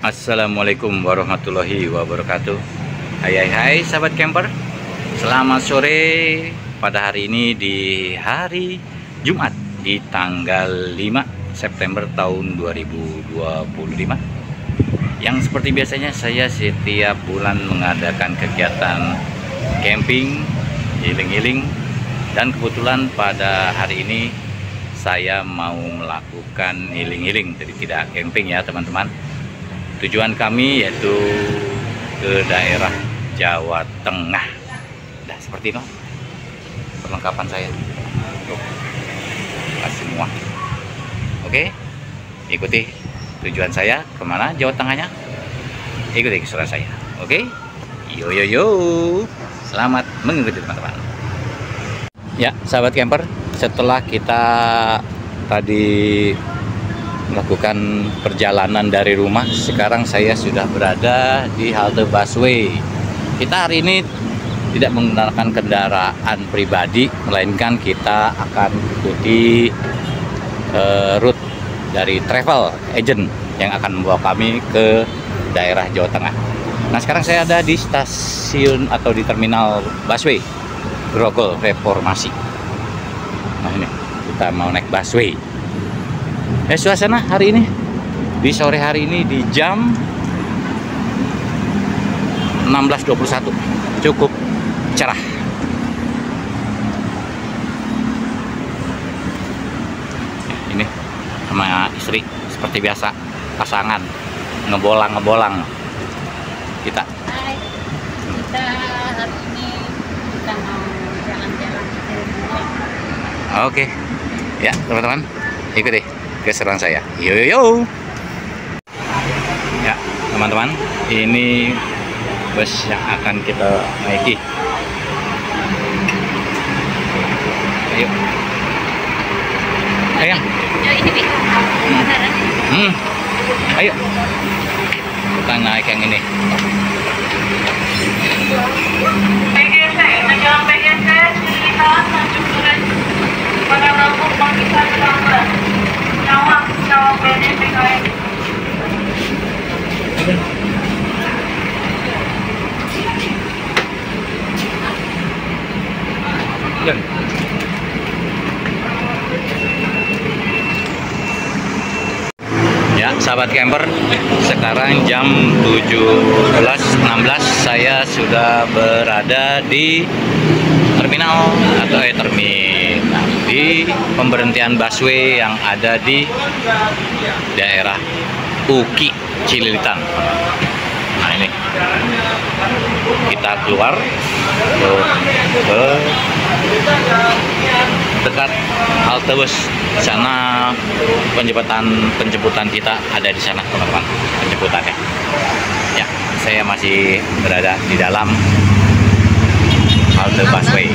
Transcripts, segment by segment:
Assalamualaikum warahmatullahi wabarakatuh. Hai sahabat camper, selamat sore pada hari ini di hari Jumat di tanggal 5 September tahun 2025. Yang seperti biasanya saya setiap bulan mengadakan kegiatan camping, healing, dan kebetulan pada hari ini saya mau melakukan healing, jadi tidak camping ya teman-teman. Tujuan kami yaitu ke daerah Jawa Tengah. Nah, seperti itu perlengkapan saya. Tuh, semua. Oke, ikuti tujuan saya kemana Jawa Tengahnya. Ikuti keseruan saya. Oke, yo. Selamat mengikuti teman-teman. Ya, sahabat camper, setelah kita tadi melakukan perjalanan dari rumah, sekarang saya sudah berada di halte busway. Kita hari ini tidak menggunakan kendaraan pribadi, melainkan kita akan ikuti route dari travel agent yang akan membawa kami ke daerah Jawa Tengah. Nah, sekarang saya ada di stasiun atau di terminal busway Grogol Reformasi. Nah, ini kita mau naik busway. Suasana hari ini di sore hari ini di jam 16.21 cukup cerah. Ini sama istri seperti biasa, pasangan ngebolang kita. Hai, kita hari ini kita mau jalan-jalan ke rumah. Oke, ya teman-teman, ikuti keseruan saya. Yo. Ya teman-teman, ini bus yang akan kita naiki. Ayo. Ya ini Bi. Ayo. Kita naik yang ini. Ya, sahabat camper, sekarang jam 17.16 saya sudah berada di terminal di pemberhentian busway yang ada di daerah Uki Cililitan. Nah, ini kita keluar ke dekat halte bus. Di sana penjemputan kita ada di sana, teman-teman, penjemputannya. Ya, saya masih berada di dalam halte busway.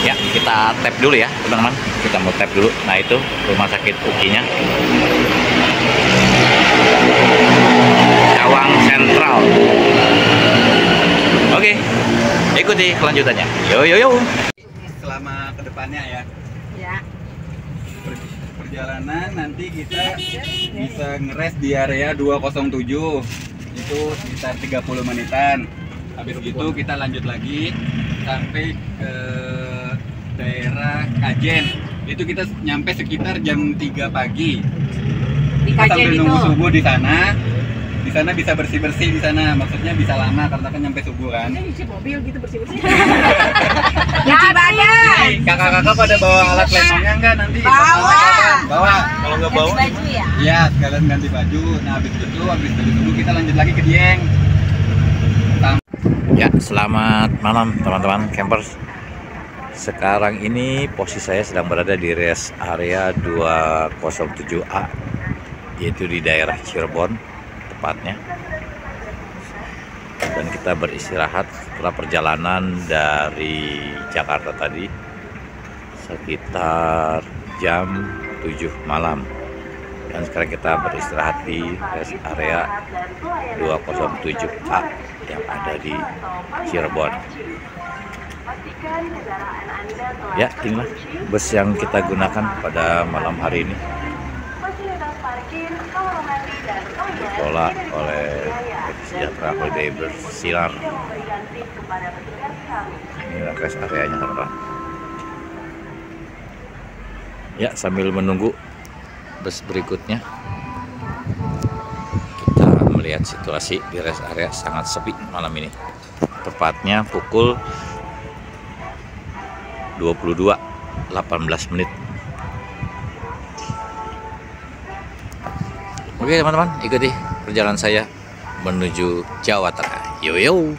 Ya, kita tap dulu ya teman-teman, kita mau tap dulu. Nah, itu rumah sakit UKI-nya, Cawang Sentral. Oke, ikuti kelanjutannya. Yo. Selama kedepannya ya. Ya. Perjalanan nanti kita bisa ngeres di area 207. Itu sekitar 30 menitan. Habis itu kita lanjut lagi sampai ke daerah Kajen. Itu kita nyampe sekitar jam 3 pagi. Di Kita Kajen sambil itu. nunggu subuh di sana. Di sana bisa bersih-bersih di sana. Maksudnya bisa lama karena kan nyampe subuh kan. Nyuci mobil gitu bersih-bersih. Nyuci badan. Nih, kakak-kakak pada bawa alat lemonnya enggak nanti? Bawa. Bawa. Kalau nggak bawa, Ganti baju ya. iya sekalian ganti baju. Nah habis baju dulu kita lanjut lagi ke Dieng. Ya, selamat malam teman-teman campers. Sekarang ini posisi saya sedang berada di rest area 207A, yaitu di daerah Cirebon tepatnya. Dan kita beristirahat setelah perjalanan dari Jakarta tadi sekitar jam 7 malam. Dan sekarang kita beristirahat di rest area 207A yang ada di Cirebon. Ya, inilah bus yang kita gunakan pada malam hari ini. Dikelola oleh Sejahtera Holiday Bersinar. Inilah rest areanya, teman-teman. Ya, sambil menunggu bus berikutnya, kita melihat situasi di rest area sangat sepi malam ini. Tepatnya pukul 22.18 menit. Oke teman-teman, ikuti perjalanan saya menuju Jawa Tengah. Yo yo.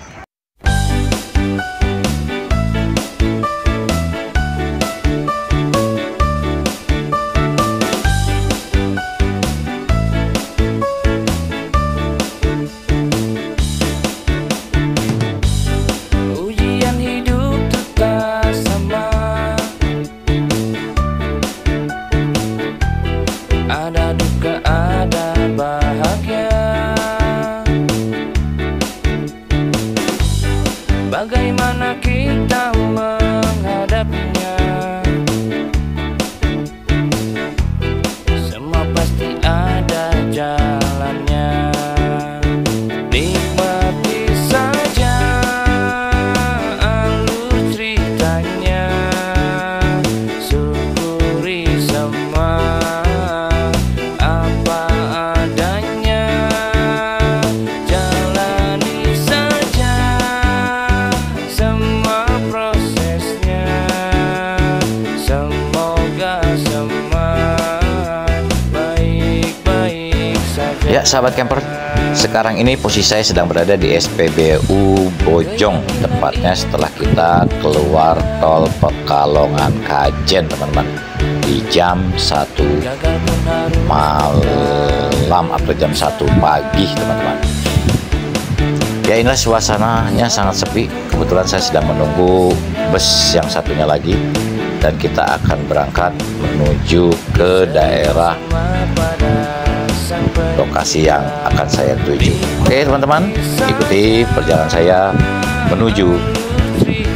Bagaimana kita menghadapinya? Semua pasti ada jalannya. Nikmati saja alur ceritanya. Syukuri semua apa adanya. Jalani saja semua prosesnya, semoga semua baik-baik saja. Ya sahabat camper, sekarang ini posisi saya sedang berada di SPBU Bojong, tepatnya setelah kita keluar tol Pekalongan Kajen teman-teman, di jam 1 malam atau jam 1 pagi teman-teman. Ya, inilah suasananya sangat sepi. Kebetulan saya sedang menunggu bus yang satunya lagi, dan kita akan berangkat menuju ke daerah lokasi yang akan saya tuju. Oke teman-teman, ikuti perjalanan saya menuju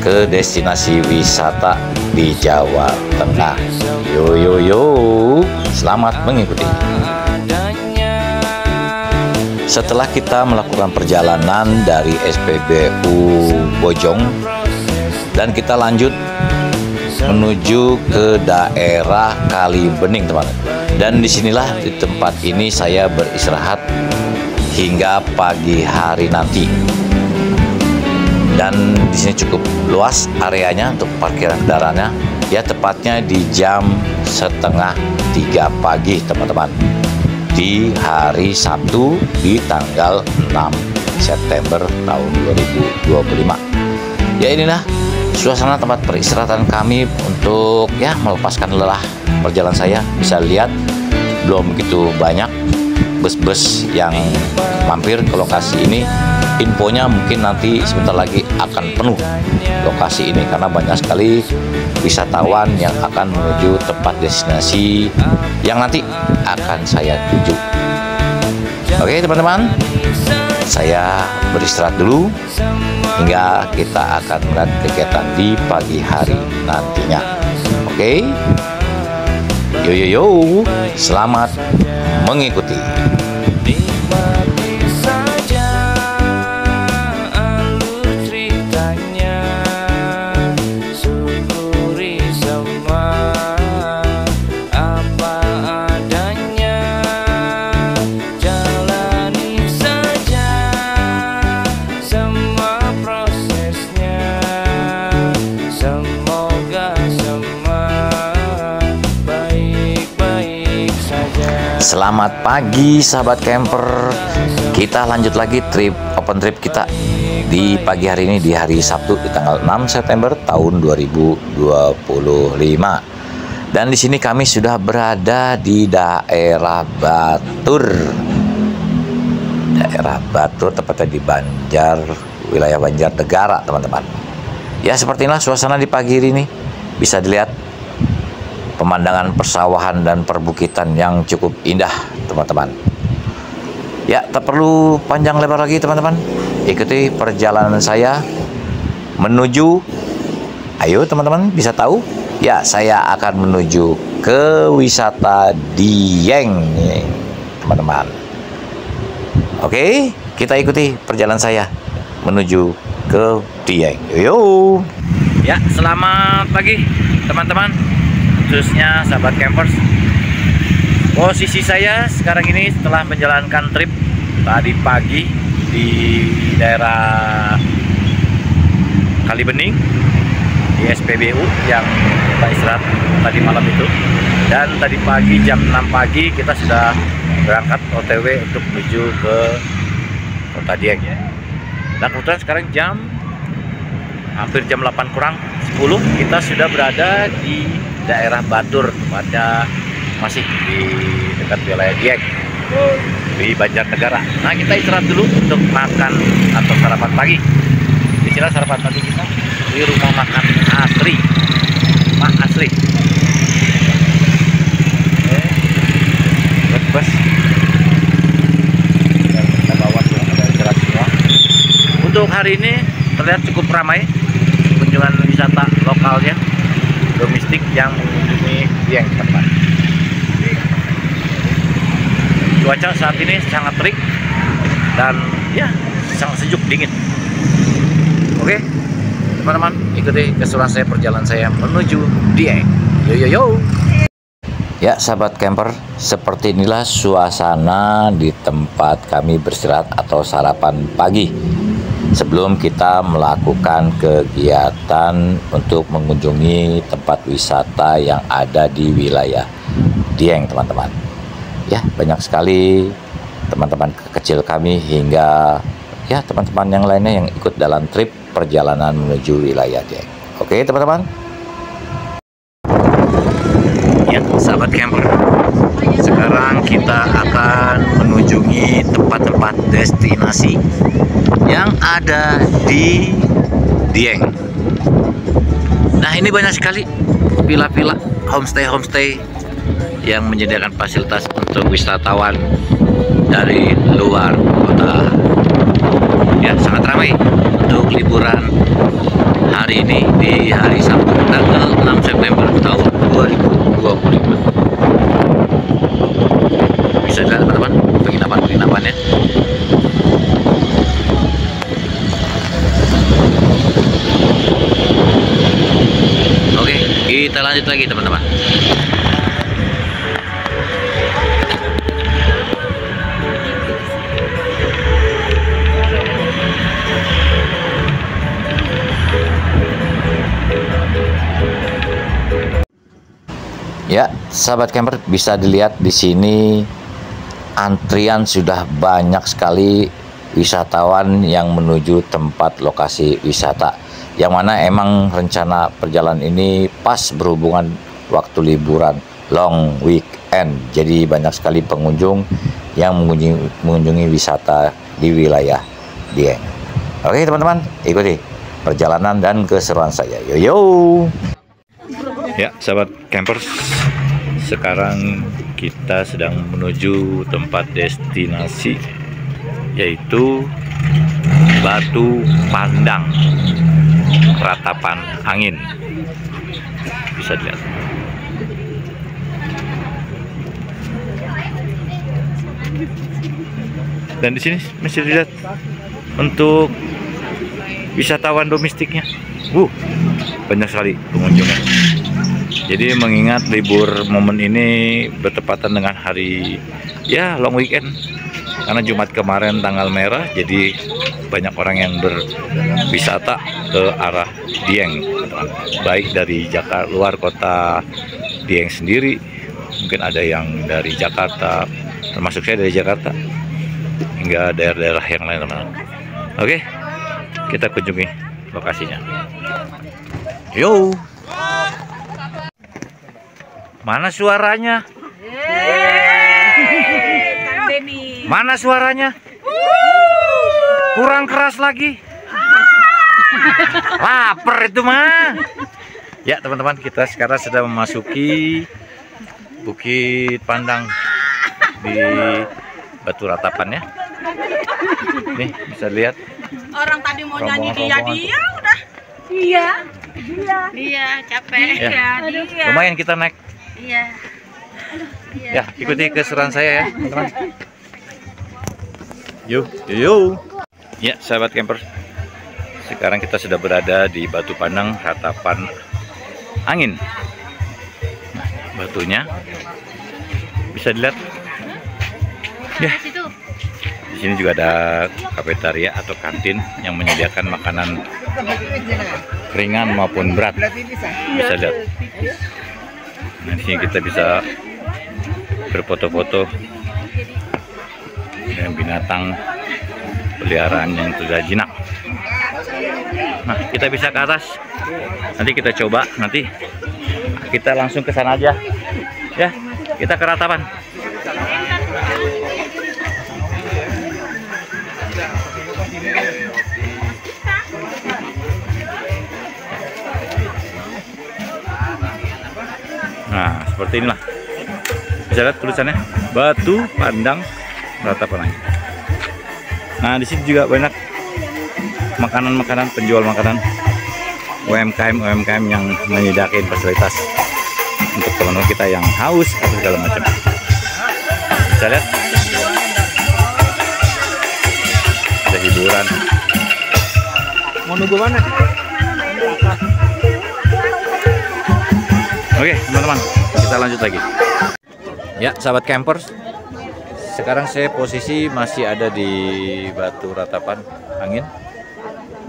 ke destinasi wisata di Jawa Tengah. Yo yo yo, selamat mengikuti. Setelah kita melakukan perjalanan dari SPBU Bojong dan kita lanjut menuju ke daerah Kalibening teman-teman. Dan disinilah di tempat ini saya beristirahat hingga pagi hari nanti. Dan di sini cukup luas areanya untuk parkiran kendaraannya. Ya, tepatnya di jam 2:30 pagi teman-teman, di hari Sabtu di tanggal 6 September tahun 2025. Ya, inilah suasana tempat peristirahatan kami untuk ya melepaskan lelah perjalanan saya. Bisa lihat belum begitu banyak bus-bus yang mampir ke lokasi ini. Infonya mungkin nanti sebentar lagi akan penuh lokasi ini karena banyak sekali wisatawan yang akan menuju tempat destinasi yang nanti akan saya tuju. Oke teman-teman, saya beristirahat dulu hingga kita akan melihat kegiatan di pagi hari nantinya. Oke, yo yo yo, selamat mengikuti. Selamat pagi sahabat camper. Kita lanjut lagi open trip kita di pagi hari ini, di hari Sabtu di tanggal 6 September tahun 2025. Dan di sini kami sudah berada di daerah Batur. Daerah Batur, tepatnya di Banjar, wilayah Banjarnegara, teman-teman. Ya, seperti inilah suasana di pagi hari ini. Bisa dilihat pemandangan persawahan dan perbukitan yang cukup indah, teman-teman. Ya, tak perlu panjang lebar lagi, teman-teman. Ikuti perjalanan saya menuju, ayo teman-teman, bisa tahu? Ya, saya akan menuju ke wisata Dieng, teman-teman. Oke, kita ikuti perjalanan saya menuju ke Dieng. Yo. Ya, selamat pagi, teman-teman. Khususnya sahabat campers. Posisi saya sekarang ini setelah menjalankan trip tadi pagi di daerah Kalibening di SPBU yang kita istirahat tadi malam itu, dan tadi pagi jam 6 pagi kita sudah berangkat OTW untuk menuju ke Kota Dieng. Dan kebetulan sekarang hampir jam 8 kurang 10 kita sudah berada di daerah Batur, tepatnya masih di dekat wilayah Dieng di Banjarnegara. Nah, kita istirahat dulu untuk makan atau sarapan pagi. Di sini sarapan pagi kita di rumah makan Asri, Mak Asri. Bus. Kita bawa ada istirahat semua. Untuk hari ini terlihat cukup ramai kunjungan wisata lokalnya, domestik yang mengunjungi Dieng, teman-teman. Cuaca saat ini sangat terik dan ya sangat sejuk, dingin. Oke, teman-teman, ikuti keseruan saya, perjalanan saya menuju Dieng. Yo yo yo. Ya, sahabat camper, seperti inilah suasana di tempat kami beristirahat atau sarapan pagi sebelum kita melakukan kegiatan untuk mengunjungi tempat wisata yang ada di wilayah Dieng, teman-teman. Ya, banyak sekali teman-teman kecil kami hingga ya teman-teman yang lainnya yang ikut dalam trip perjalanan menuju wilayah Dieng. Oke, teman-teman. Ya, sahabat camper, sekarang kita akan mengunjungi tempat-tempat destinasi yang ada di Dieng. Nah, ini banyak sekali villa-villa, homestay yang menyediakan fasilitas untuk wisatawan dari luar kota. Ya, sangat ramai untuk liburan hari ini di hari Sabtu tanggal 6 September tahun 2025. Bisa dilihat, teman-teman, penginapan-penginapannya. Oke, kita lanjut lagi, teman-teman. Ya, sahabat camper, bisa dilihat di sini antrian sudah banyak sekali wisatawan yang menuju tempat lokasi wisata. Yang mana emang rencana perjalanan ini pas berhubungan waktu liburan long weekend. Jadi banyak sekali pengunjung yang mengunjungi wisata di wilayah Dieng. Oke, teman-teman, ikuti perjalanan dan keseruan saya. Yo yo. Ya, sahabat campers, sekarang kita sedang menuju tempat destinasi yaitu Batu Pandang, Ratapan Angin. Bisa dilihat. Dan di sini masih dilihat untuk wisatawan domestiknya. Banyak sekali pengunjungnya. Jadi mengingat libur momen ini bertepatan dengan hari long weekend, karena Jumat kemarin tanggal merah, jadi banyak orang yang berwisata ke arah Dieng, baik dari Jakarta, luar kota Dieng sendiri Mungkin ada yang dari Jakarta, termasuk saya dari Jakarta, hingga daerah-daerah yang lain teman-teman. Oke, kita kunjungi lokasinya. Yo, mana suaranya? Mana suaranya? Kurang keras lagi. Lapar itu mah. Ya teman-teman, kita sekarang sedang memasuki Bukit Pandang di Batu Ratapan ya. Nih bisa lihat. Orang tadi mau nyanyi Rombongan-rombongan dia udah. Iya, capek. Ya. Dia. Lumayan kita naik. Iya. Ya, ikuti keseruan saya ya teman-teman. Yuk, yuk. Ya sahabat camper, sekarang kita sudah berada di Batu Pandang Ratapan Angin. Nah, batunya bisa dilihat. Ya, di sini juga ada kafetaria atau kantin yang menyediakan makanan ringan maupun berat. Bisa lihat. Nah, di sini kita bisa berfoto-foto dengan binatang peliharaan yang sudah jinak. Nah, kita bisa ke atas. Nanti kita coba, nanti kita langsung ke sana aja. Ya, kita ke Ratapan. Nah, seperti inilah. Bisa lihat tulisannya Batu Pandang Ratapan. Nah, di sini juga banyak makanan-makanan, penjual makanan UMKM yang menyediakan fasilitas untuk teman-teman kita yang haus atau segala macam. Bisa lihat ada hiburan. Mau nunggu mana? Oke teman-teman, kita lanjut lagi. Ya sahabat campers, sekarang saya posisi masih ada di Batu Ratapan Angin.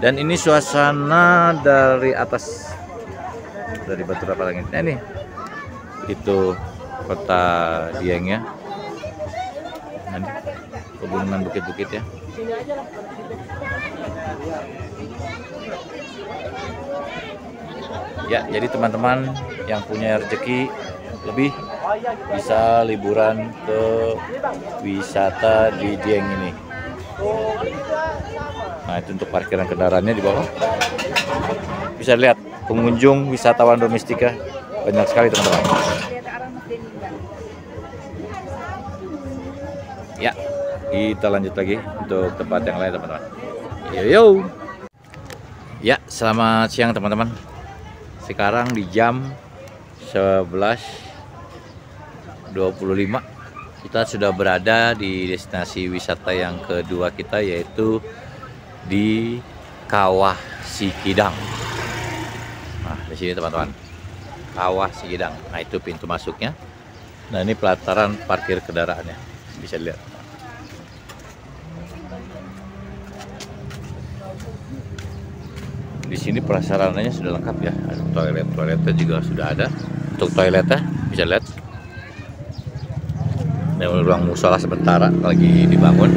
Dan ini suasana dari atas, dari Batu Ratapan Angin. Nah, ini itu kota Dieng ya. Nanti pegunungan bukit-bukit ya. Ya, jadi teman-teman yang punya rezeki lebih bisa liburan ke wisata di Dieng ini. Nah, itu untuk parkiran kendaraannya di bawah. Bisa lihat pengunjung wisatawan domestika banyak sekali teman-teman. Ya, kita lanjut lagi untuk tempat yang lain teman-teman. Yo. Ya, selamat siang teman-teman. Sekarang di jam 11.25 kita sudah berada di destinasi wisata yang kedua kita, yaitu di Kawah Sikidang. Nah, di sini teman-teman, Kawah Sikidang. Nah, itu pintu masuknya. Nah, ini pelataran parkir kendaraannya, bisa lihat. Di sini prasarananya sudah lengkap ya. Ada toiletnya juga sudah ada. Untuk toiletnya bisa lihat. Ini ruang musola sementara lagi dibangun.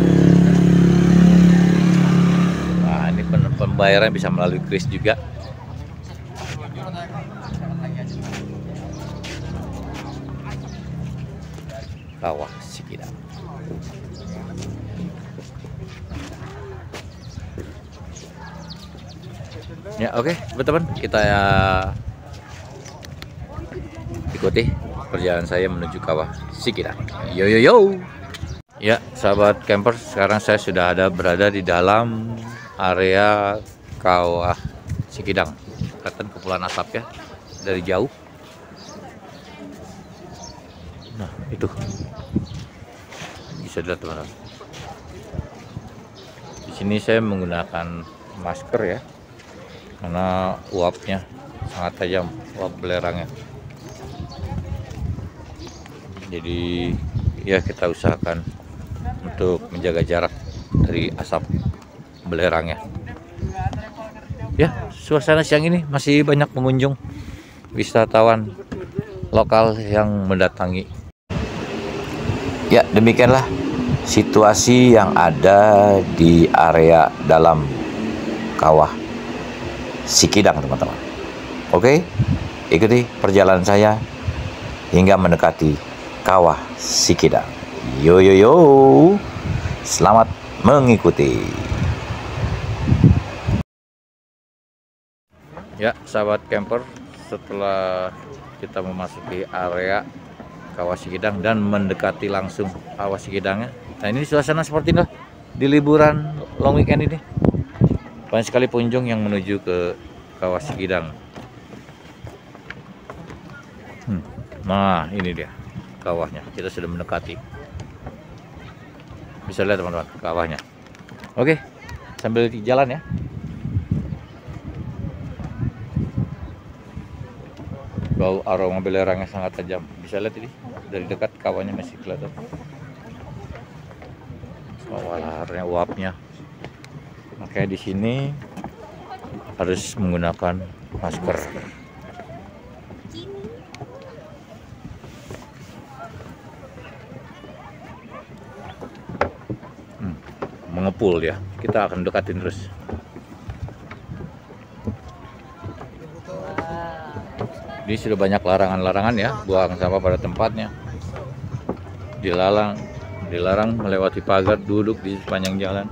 Nah, ini pembayaran bisa melalui kris juga. Kawah Sikidang. Ya, oke, teman-teman, kita ikuti perjalanan saya menuju Kawah Sikidang. Yo. Ya, sahabat camper, sekarang saya sudah berada di dalam area Kawah Sikidang. Kelihatan kepulan asap ya dari jauh. Nah, itu bisa dilihat teman-teman. Di sini saya menggunakan masker ya, karena uapnya sangat tajam, uap belerangnya. Jadi ya kita usahakan untuk menjaga jarak dari asap belerangnya. Ya, suasana siang ini masih banyak pengunjung wisatawan lokal yang mendatangi Ya, demikianlah situasi yang ada di area dalam kawah Sikidang, teman-teman. Oke, ikuti perjalanan saya hingga mendekati kawah Sikidang. Yo yo yo, selamat mengikuti. Ya, sahabat camper, setelah kita memasuki area kawah Sikidang dan mendekati langsung kawah Sikidangnya. Nah, ini suasana seperti ini di liburan long weekend ini. Banyak sekali pengunjung yang menuju ke kawah Sikidang. Nah, ini dia kawahnya. Kita sudah mendekati. Bisa lihat teman-teman kawahnya. Oke, sambil jalan ya. Bau aroma belerangnya sangat tajam. Bisa lihat ini dari dekat kawahnya masih kelihatan. Walarnya, uapnya. Makanya di sini harus menggunakan masker. Mengepul ya. Kita akan dekatin terus. Ini sudah banyak larangan-larangan ya, buang sampah pada tempatnya. Dilarang melewati pagar, duduk di sepanjang jalan.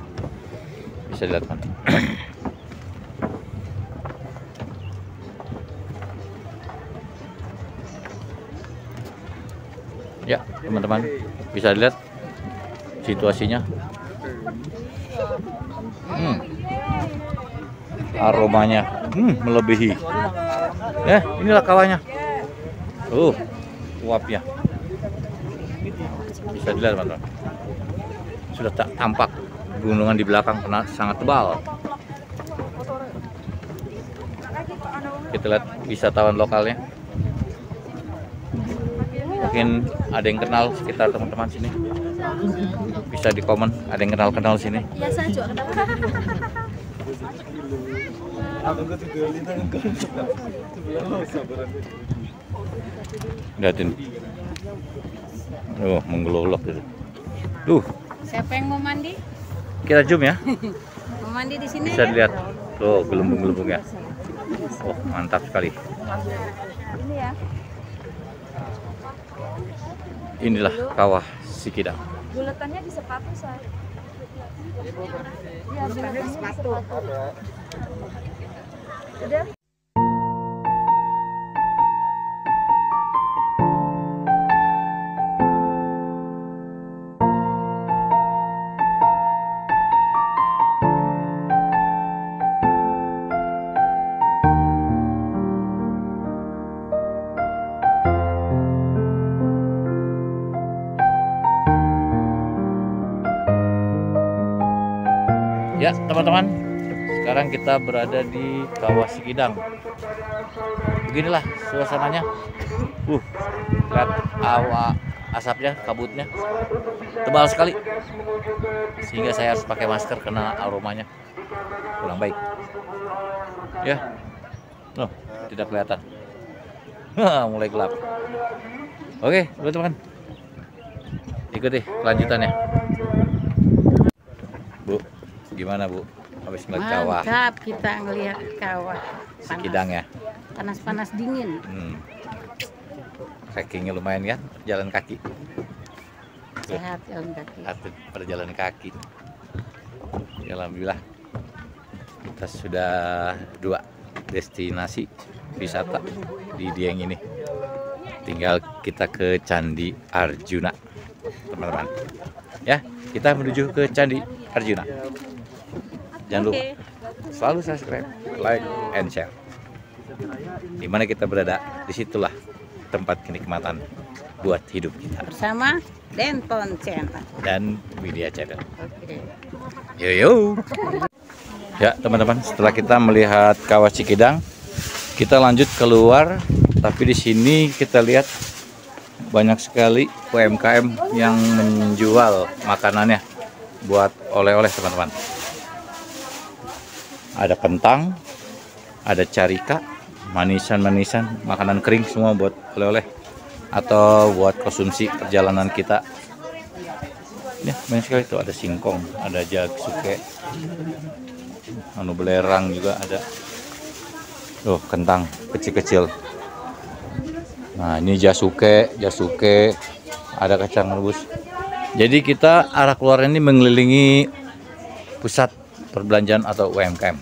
Bisa dilihat kan. Ya, teman-teman, bisa dilihat situasinya. Aromanya melebihi. Ya, inilah kawahnya. Uapnya. Bisa dilihat teman-teman. Sudah tak tampak gunungan di belakang karena sangat tebal. Kita lihat wisatawan lokalnya. Mungkin ada yang kenal sekitar teman-teman sini. Bisa di komen, ada yang kenal sini. Iya, saya juga kenal. Lihatin. Menggelolok gitu. Siapa yang mau mandi? Kita zoom ya. Mau mandi di sini? Bisa dilihat. Tuh, gelembung-gelembungnya. Oh, mantap sekali. Ini ya. Inilah kawah Sikidang. Buletannya di sepatu, saya. Iya, buletannya di sepatu. Udah. Ya, teman-teman, sekarang kita berada di kawah Sikidang. Beginilah suasananya. Lihat asapnya, kabutnya tebal sekali, sehingga saya harus pakai masker karena aromanya kurang baik. Ya, tidak kelihatan. Mulai gelap. Oke, teman-teman, ikuti kelanjutannya. Bu, gimana Bu? Habis ngeliat kawah Mantap, kita ngelihat kawah Sikidang ya. panas-panas dingin. Trekkingnya lumayan kan, jalan kaki. Sehat jalan kaki. Atlet pada jalan kaki. Ya, alhamdulillah kita sudah 2 destinasi wisata di Dieng ini. Tinggal kita ke Candi Arjuna, teman-teman. Ya, kita menuju ke Candi Arjuna. Jangan lupa selalu subscribe, like, and share. Dimana kita berada, disitulah tempat kenikmatan buat hidup kita. Bersama Denton Channel Dan Widya Channel. Oke. Yo. Ya, teman-teman, setelah kita melihat kawah Sikidang, kita lanjut keluar. Tapi di sini kita lihat banyak sekali UMKM yang menjual makanannya buat oleh-oleh, teman-teman. Ada kentang, ada carika, manisan-manisan, makanan kering semua buat oleh-oleh atau buat konsumsi perjalanan kita Ya, banyak sekali tuh, ada singkong, ada jagsuke, anu belerang juga ada. Tuh, kentang kecil-kecil. Nah, ini jasuke, ada kacang rebus. Jadi kita arah keluar ini mengelilingi pusat perbelanjaan atau UMKM.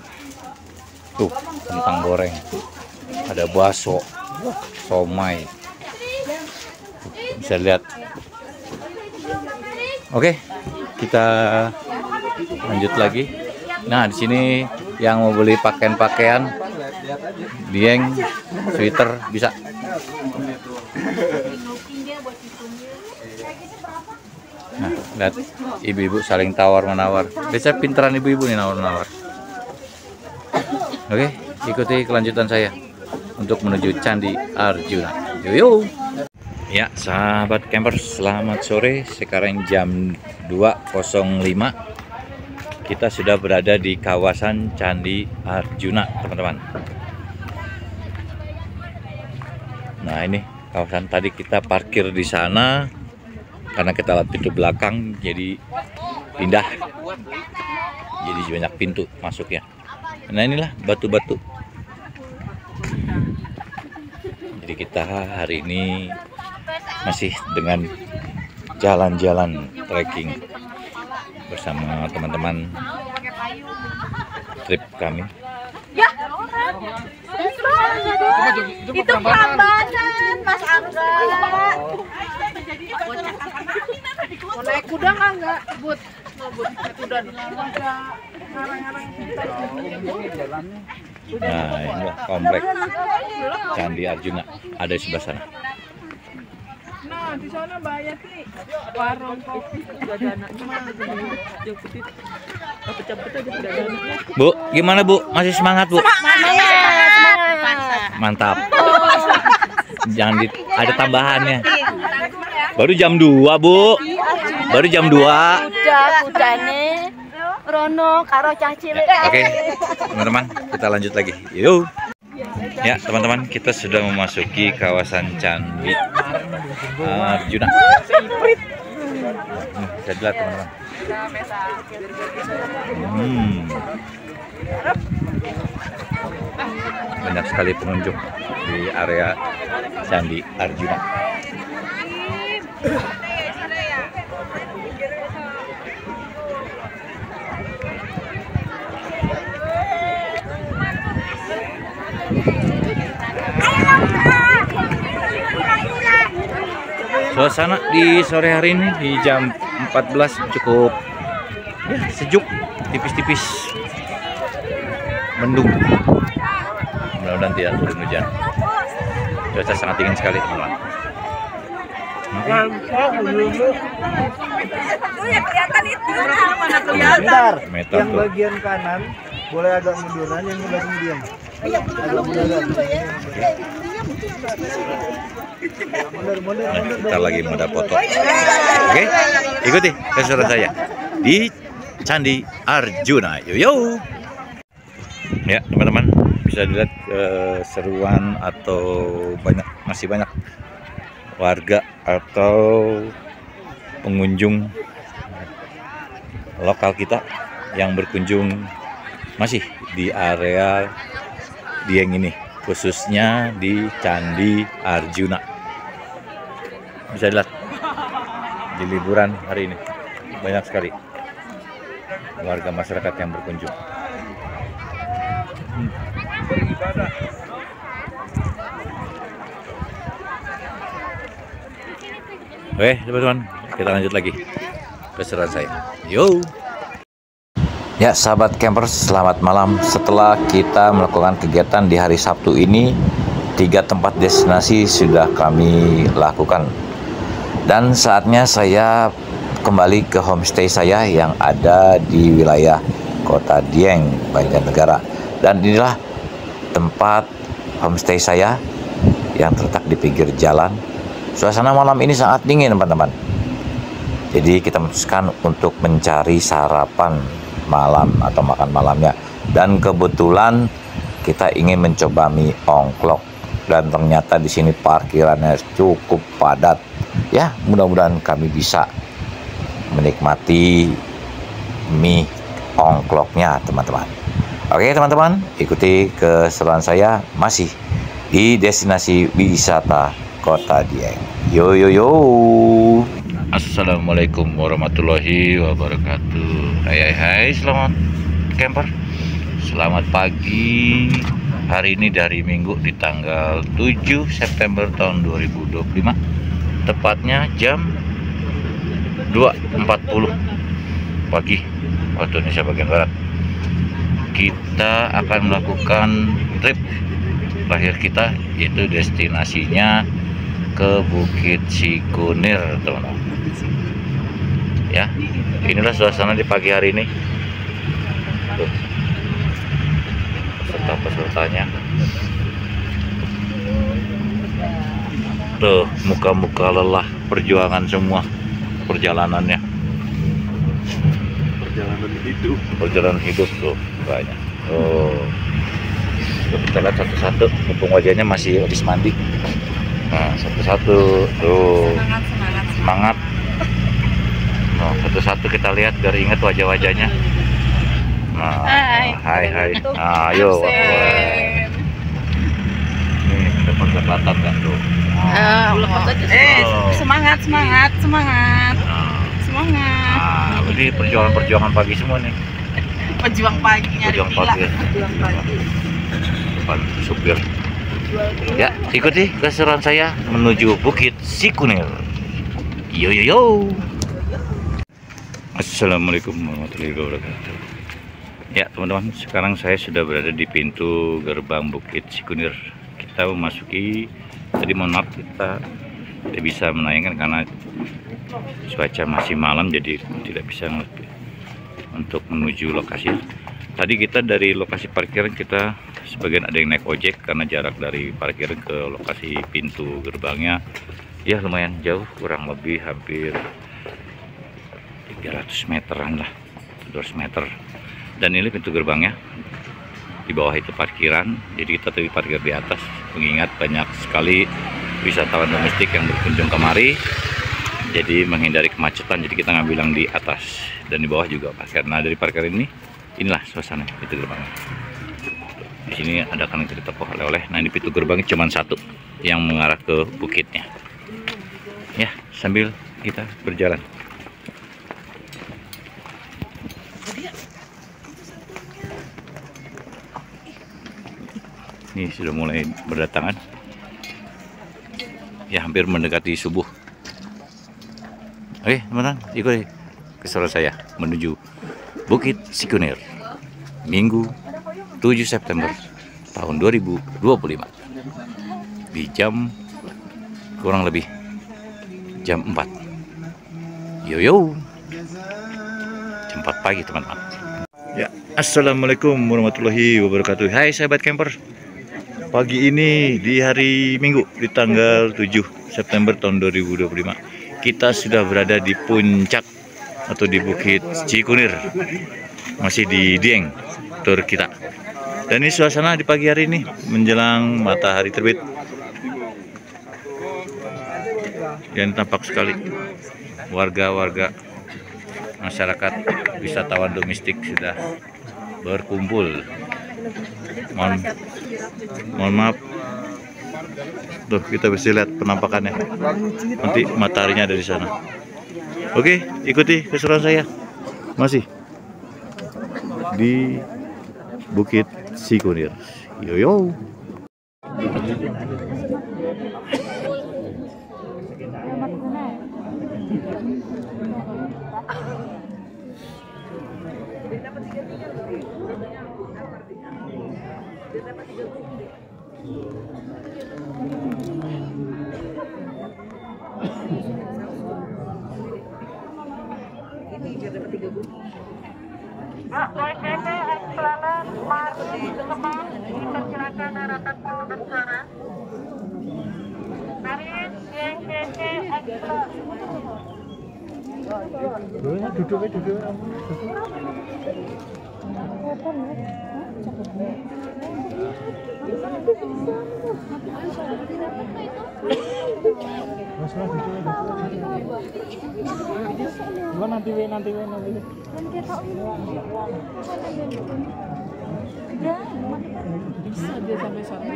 Tuh, kentang goreng, ada bakso, somai. Bisa lihat. Oke, kita lanjut lagi. Nah, di sini yang mau beli pakaian-pakaian, dieng, sweater bisa. Nah, lihat ibu-ibu saling tawar-menawar. Biasa pinteran ibu-ibu nih nawar-nawar. Oke, ikuti kelanjutan saya untuk menuju Candi Arjuna. Yuk. Ya, sahabat campers, selamat sore. Sekarang jam 2.05. Kita sudah berada di kawasan Candi Arjuna, teman-teman. Nah, ini kawasan tadi kita parkir di sana karena kita lihat pintu belakang, jadi pindah. Jadi banyak pintu masuknya. Nah, inilah batu-batu. Jadi kita hari ini masih dengan jalan-jalan trekking bersama teman-teman trip kami. Ya, itu Prambanan, Mas Angga. Mau naik kuda nggak, Bud? Naik kuda Nah, inilah komplek Candi Arjuna, ada di sebelah sana. Nah, di sana banyak nih warung kopi jajanan. Bu, gimana Bu? Masih semangat Bu? Mantap. Jangan ada tambahannya. Baru jam 2 Bu. Baru jam 2. Kudane Rono karo cah cilik. Oke, teman-teman, kita lanjut lagi. Yuk. Ya, teman-teman, kita sudah memasuki kawasan Candi Arjuna. Bisa dilihat, teman-teman. Banyak sekali pengunjung di area Candi Arjuna. Suasana di sore hari ini di jam 14 cukup ya, sejuk, tipis-tipis, mendung. Mudah-mudahan tidak turun hujan. Cuaca sangat dingin sekali, teman-teman. Bentar, Meter yang tuh. bagian kanan boleh agak munduran, yang bagian diam. Agak munduran. Nah, kita lagi mau foto. Oke, ikuti keseruan saya di Candi Arjuna. Yo. Ya, teman-teman, bisa dilihat keseruan atau masih banyak warga atau pengunjung lokal kita yang berkunjung masih di area Dieng ini, khususnya di Candi Arjuna. Bisa dilihat di liburan hari ini banyak sekali warga masyarakat yang berkunjung. Oke, teman-teman, kita lanjut lagi keseruan saya. Yo. Ya, sahabat campers, selamat malam. Setelah kita melakukan kegiatan di hari Sabtu ini, 3 tempat destinasi sudah kami lakukan. Dan saatnya saya kembali ke homestay saya yang ada di wilayah Kota Dieng, Banjarnegara. Dan inilah tempat homestay saya yang terletak di pinggir jalan. Suasana malam ini sangat dingin, teman-teman. Jadi kita memutuskan untuk mencari sarapan malam atau makan malamnya. Dan kebetulan kita ingin mencoba mie ongklok. Dan ternyata di sini parkirannya cukup padat. Ya, mudah-mudahan kami bisa menikmati mie ongkloknya teman-teman. Oke teman-teman, ikuti keseruan saya masih di destinasi wisata Kota Dieng. Yo yo yo. Assalamualaikum warahmatullahi wabarakatuh. Hai, selamat camper. Selamat pagi. Hari ini dari Minggu di tanggal 7 September tahun 2025. Tepatnya jam 2.40 pagi waktu Indonesia bagian barat. Kita akan melakukan trip terakhir kita, yaitu destinasinya ke Bukit Sikunir, teman-teman. Ya, inilah suasana di pagi hari ini. Tuh, peserta-pesertanya. Tuh, muka-muka lelah perjuangan semua perjalanannya. Perjalanan hidup tuh banyak. Oh, kita lihat satu-satu. Mumpung wajahnya masih habis mandi. Nah, satu-satu tuh. Semangat. Nah, satu-satu kita lihat biar ingat wajah-wajahnya. Nah, hai. Nah, ayo. Nih, ada perlekatan kan tuh. Semangat. Nah, ini perjuangan pagi semua nih. Pejuang pagi nyari Pejuang pagi. Depan supir. Ya, ikuti keseruan saya menuju Bukit Sikunir. Yo yo yo. Assalamualaikum warahmatullahi wabarakatuh. Ya teman-teman, sekarang saya sudah berada di pintu gerbang Bukit Sikunir. Kita memasuki. Tadi mohon maaf kita tidak bisa menayangkan karena cuaca masih malam, jadi tidak bisa untuk menuju lokasi. Tadi kita dari lokasi parkiran, kita sebagian ada yang naik ojek karena jarak dari parkiran ke lokasi pintu gerbangnya ya lumayan jauh, kurang lebih hampir 300 meteran lah, 200 meter. Dan ini pintu gerbangnya, di bawah itu parkiran, jadi kita tadi parkir di atas, mengingat banyak sekali wisatawan domestik yang berkunjung kemari, jadi menghindari kemacetan, jadi kita ngambil yang di atas dan di bawah juga parkir. Nah, dari parkir ini, inilah suasana pintu gerbangnya. Di sini ada kanan kiri toko oleh-oleh. Nah, ini pintu gerbangnya cuma satu yang mengarah ke bukitnya. Ya, sambil kita berjalan. Ini sudah mulai berdatangan. Ya, hampir mendekati subuh. Oke, teman-teman, ikuti keseruan saya menuju Bukit Sikunir. Minggu 7 September tahun 2025. Di jam kurang lebih jam 4. Yo yo. Jam 4 pagi, teman-teman. Ya, assalamualaikum warahmatullahi wabarakatuh. Hai sahabat camper. Pagi ini di hari Minggu di tanggal 7 September tahun 2025, kita sudah berada di puncak atau di Bukit Sikunir, masih di Dieng tur kita. Dan ini suasana di pagi hari ini menjelang matahari terbit, dan tampak sekali warga-warga masyarakat wisatawan domestik sudah berkumpul. Mohon maaf, tuh kita bisa lihat penampakannya, nanti mataharinya ada di sana. Oke, ikuti keseruan saya masih di Bukit Sikunir. Yo yo. Nanti. Bisa dia sampai sana.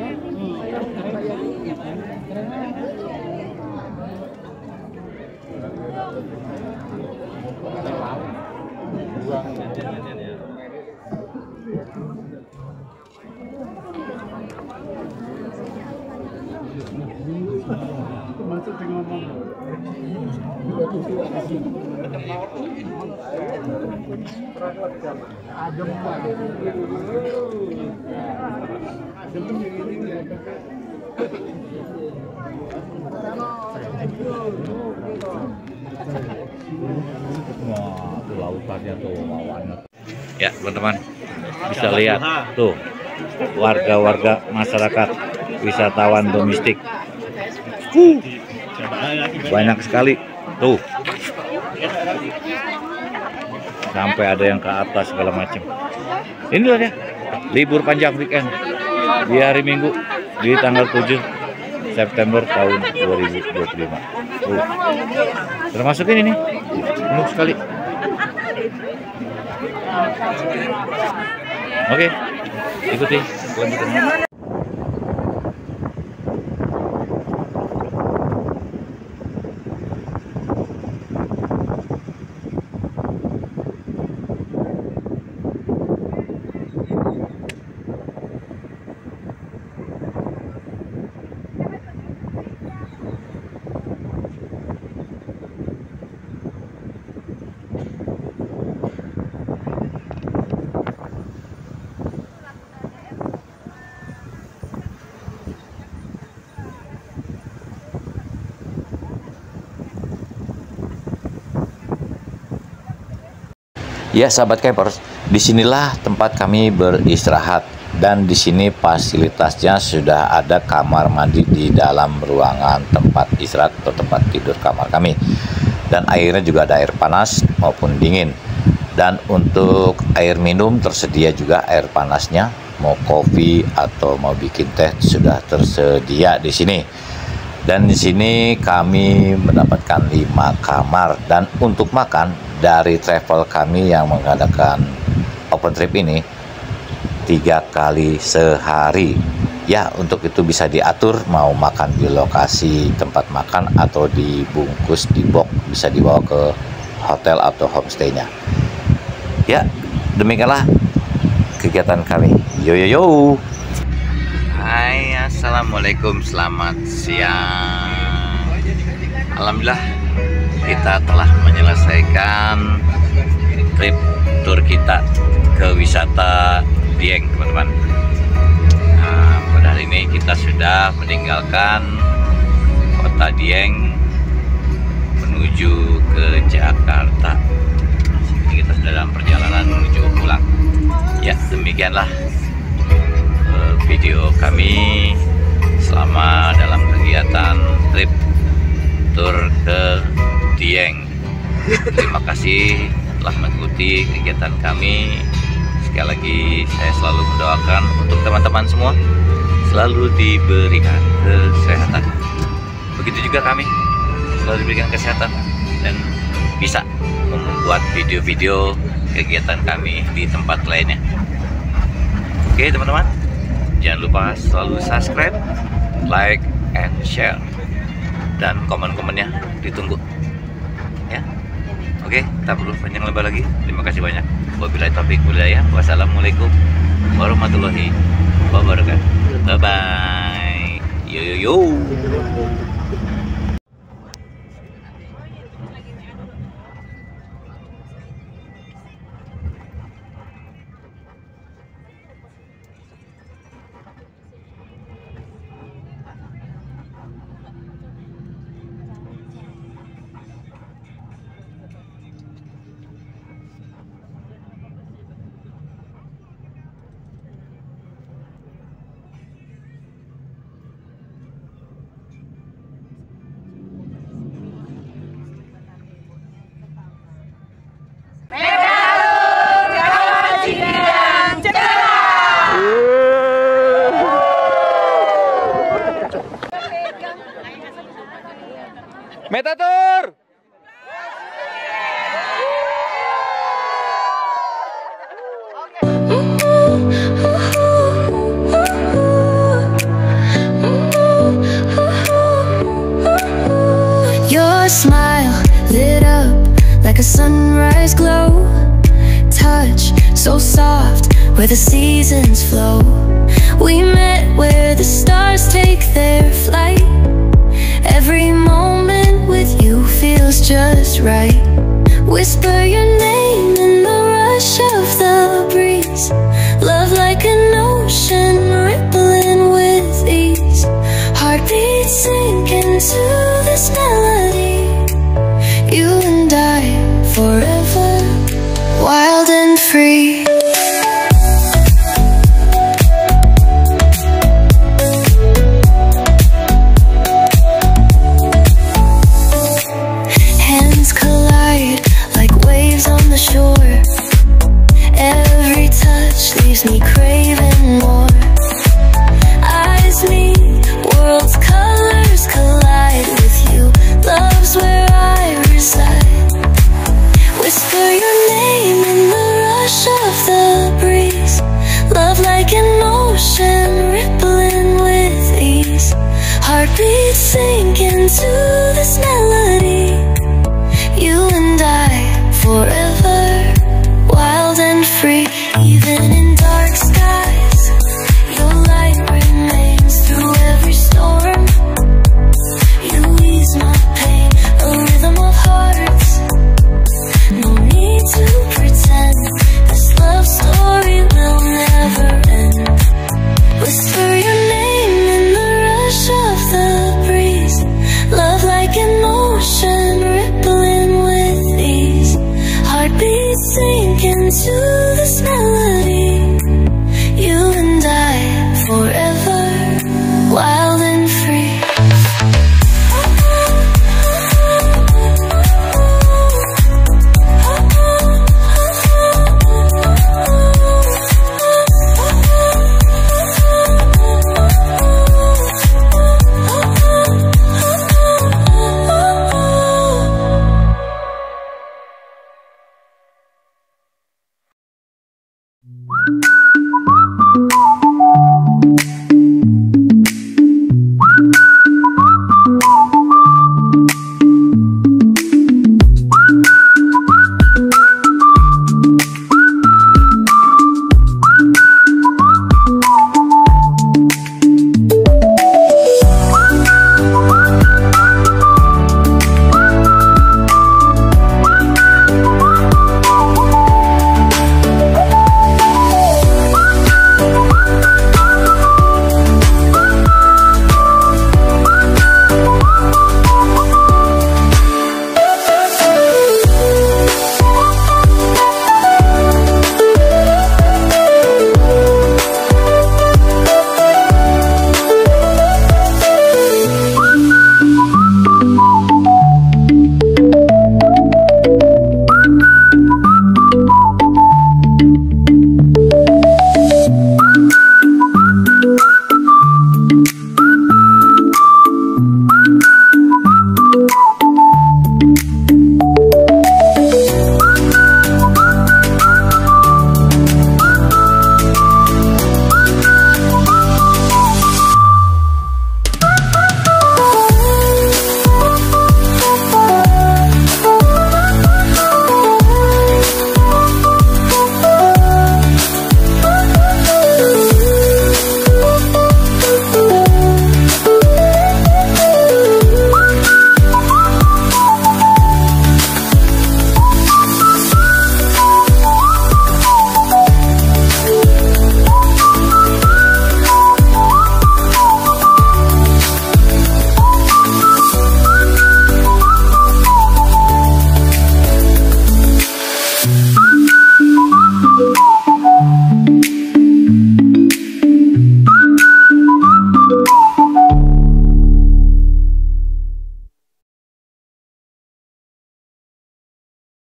Ya teman-teman, bisa lihat tuh warga-warga masyarakat wisatawan domestik banyak sekali tuh, sampai ada yang ke atas segala macam. Ini loh ya, libur panjang weekend di hari Minggu di tanggal 7 September tahun 2025. Termasuk ini nih, penuh sekali. Oke, ikuti kelanjutannya. Ya sahabat campers, disinilah tempat kami beristirahat dan di sini fasilitasnya sudah ada kamar mandi di dalam ruangan tempat istirahat atau tempat tidur kamar kami, dan airnya juga ada air panas maupun dingin, dan untuk air minum tersedia juga air panasnya, mau kopi atau mau bikin teh sudah tersedia di sini. Dan di sini kami mendapatkan 5 kamar, dan untuk makan dari travel kami yang mengadakan open trip ini 3 kali sehari. Ya, untuk itu bisa diatur mau makan di lokasi tempat makan atau dibungkus di box, bisa dibawa ke hotel atau homestay-nya. Ya, demikianlah kegiatan kami. Yo yo yo. Hai, assalamualaikum, selamat siang. Alhamdulillah kita telah menyelesaikan trip tour kita ke wisata Dieng, teman-teman. Nah, pada hari ini kita sudah meninggalkan kota Dieng menuju ke Jakarta. Ini kita sudah dalam perjalanan menuju pulang. Ya, demikianlah video kami selama dalam kegiatan trip tour ke Dieng. Terima kasih telah mengikuti kegiatan kami. Sekali lagi saya selalu mendoakan untuk teman-teman semua selalu diberikan kesehatan. Begitu juga kami selalu diberikan kesehatan dan bisa membuat video-video kegiatan kami di tempat lainnya. Oke teman-teman, jangan lupa selalu subscribe, like, and share, dan komen-komennya ditunggu ya. Oke, tak perlu panjang lebar lagi. Terima kasih banyak. Wabillahi taufiq wal hidayah. Wassalamualaikum warahmatullahi wabarakatuh. Bye bye. Yo yo yo. Metatur. Your smile lit up like a sunrise glow. Touch so soft where the seasons flow. We met where the stars take their flight. Every moment with you feels just right. Whisper your name in the rush of the breeze. Love like an ocean rippling with ease. Heartbeats sink into this melody. You and I forever, wild and free. Hands collide like waves on the shore. Every touch leaves me craving more. Eyes meet, worlds' colors collide with you. Love's where I reside. Whisper your name in the rush of the breeze. Love like an ocean rippling with ease. Heartbeats sink into this melody. You and I forever, wild and free. Even in dark skies, your light remains through every storm. You ease my pain, a rhythm of hearts. No need to pretend, this love story will never end. Whisper your name in the rush of the breeze. Love like an ocean rippling with ease. Heartbeats sink into the